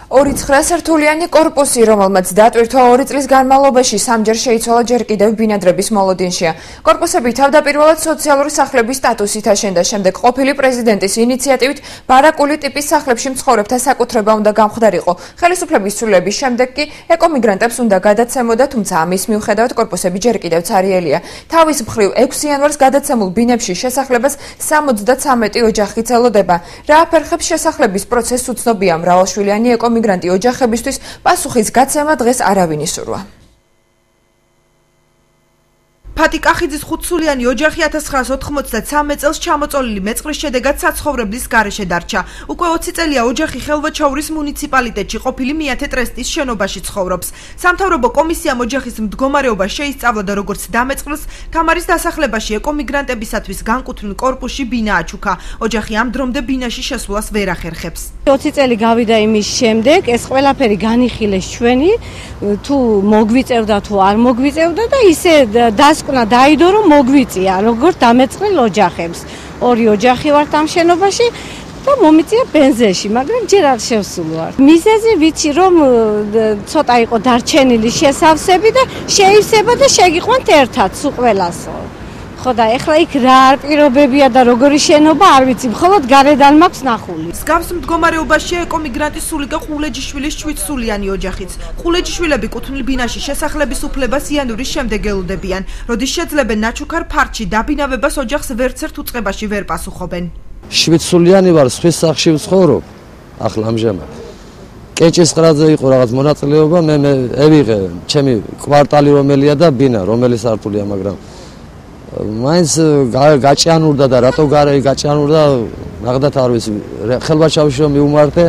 29 სართულიანი კორპუსი, რომელმაც დატვირთვა 2 წლის განმავლობაში სამჯერ შეიცვალა ჯერ კიდევ ბინადრების მოლოდინშია. კორპუსები თავდაპირველად სოციალური სახლების სტატუსით აშენდა, შემდეგ ყოფილი პრეზიდენტის ინიციატივით ბარაკული ტიპის სახლებში მცხოვრებთა საკუთრება უნდა გამხდარიყო. ხელისუფლების ცვლილების შემდეგ კი ეკომიგრანტებს უნდა გადაცემოდა, თუმცა ამის მიუხედავად კორპუსები ჯერ კიდევ ცარიელია. თავის მხრივ 6 იანვარს გადაცემულ ბინებში შესახლებას 73 ოჯახი ელოდება. რა აფერხებს შესახლების პროცესს უცნობია. მრავალშვილიანი ეკომიგრანტი ოჯახებისთვის პასუხის გაცემა დღეს არავინ ისურვა. ფატი კახიძის 5-სულიანი ოჯახი 1993 წელს ჩამოწოლილი მეწყრის შედეგად საცხოვრებლის გარეშე დარჩა. უკვე 20 წელია ოჯახი ხელვაჩაურის მუნიციპალიტეტში ყოფილი მეათე ტრესტის შენობაში ცხოვრობს. სამთავრობო კომისიამ ოჯახის მდგომარეობა შეისწავლა და როგორც დამეწყრეს, თამარის დასახლებაში ეკომიგრანტებისათვის განკუთვნილ კორპუსში ბინა აჩუქა. ოჯახი ამ დრომდე ბინაში შესვლას ვერ ახერხებს. 20 წელი გავიდა იმის შემდეგ, ეს ყველაფერი განიხილეს ჩვენი, თუ მოგვიწევდა თუ არ მოგვიწევდა და ისე დაიდო რომ მოგვიწია როგორც დამეწყრილ ოჯახებს. 2 ოჯახი ვართ ამ შენობაში და მომიწია ბენზინში, მაგრამ ჯერ არ შევსულვარ. მიზეზი ვიცი რომ ცოტა იყო დარჩენილი შესავსები და შეივსება და შეგიყვანთ ერთად სულ ყველასო. ხო და ეხლა იქ რა არ პირობებია და როგორი შენობა არ ვიცი, მხოლოდ გარედან მაქვს ნახული. მსგავს მდგომარეობაშია ეკომიგრანტის სულიკა ყულეჯიშვილის 7-სულიანი ოჯახიც. ყულეჯიშვილები კუთვნილ ბინაში შესახლების უფლებას იანვრის შემდეგ ელოდებიან. როდის შეძლებენ ნაჩუქარ ფარჩი დაბინავებას ოჯახს ვერცერთ უწყებაში ვერ პასუხობენ. 7-სულიანი ვარ, სხვის სახლში ვცხოვრობ. ახლა ამჟამად. კეჭისყრაზე იყო რაღაც მონაწილეობა, მე ევიღე ჩემი კვარტალი რომელია და ბინა რომელი სართულია, მაგრამ მაინც გაჭიანურდა და რატო გაჭიანურდა მაგდათ არ ვიცი. ხელვაჩაუში რომ მიუმართე,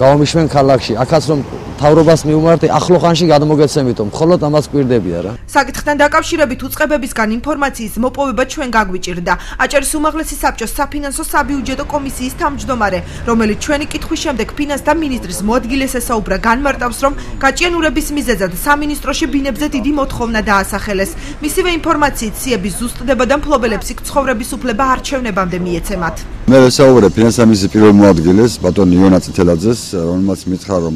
გავამიშვენ ქალაქში. აქაც რომ თავრობას მიუმართე, ახლო ხანში გადმოგეცემითო, მხოლოდ ამას გვირდებია რა. საკითხთან დაკავშირებით უწყებებისგან ინფორმაციის მოპოვება ჩვენ გაგვიჭირდა. აჭარის უმაღლესი საბჭოს საფინანსო საბიუჯეტო კომისიის თავმჯდომარე, რომელიც ჩვენი კითხვის შემდეგ ფინანსთა მინისტრის მოადგილეს ესაუბრა, განმარტავს, რომ გაჭიანურების მიზეზად სამინისტროში ბინებზე დიდი მოთხოვნა დაასახელეს. მისივე ინფორმაციით სიების ზუსტდება და მფლობელებს იქ ცხოვრების უფლება არჩევნებამდე მიეცემათ. მე ვესაუბრე ფინანსთა მინისტრის პირველ მოადგილეს, ბატონ იონა წითელაძეს, რომელმაც მითხრა, რომ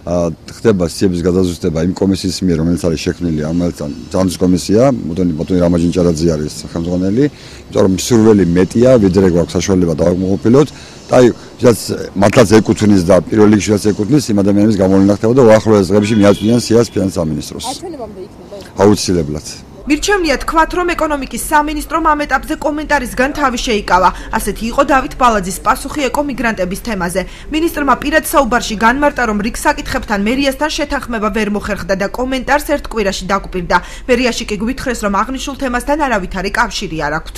ხდება სიების გადაზუსტება იმ კომისიის მიერ, რომელიც არის შექმნილი, რომელიც ძალის კომისია, ბატონი რამაჯინჭარაძე არის ხელმძღვანელი, იმიტომ რომ მსურველი მეტია, ვიდრე გვაქვს საშუალება დავაკმაყოფილოთ და აი, ვისაც მართლაც ეკუთვნის და პირველ რიგში რაც ეკუთვნის, იმ ადამიანების გამოვლენა ხდება და უახლოეს დღეებში მიაწვდიან სიას ფინანსთა სამინისტროს. არჩევნებამდე იქნება ეს? აუცილებლად. მირჩევნია თქვათ, რომ ეკონომიკის სამინისტრომ ამ ეტაპზე კომენტარისგან თავი შეიკავა. ასეთი იყო დავით ბალაძის პასუხი ეკომიგრანტების თემაზე. მინისტრმა პირად საუბარში განმარტა, რომ რიგ საკითხებთან მერიასთან შეთანხმება ვერ მოხერხდა და კომენტარს ერთ კვირაში დაგვპირდა. მერიაში კი გვითხრეს, რომ აღნიშნულ თემასთან არავითარი კავშირი არ აქვთ.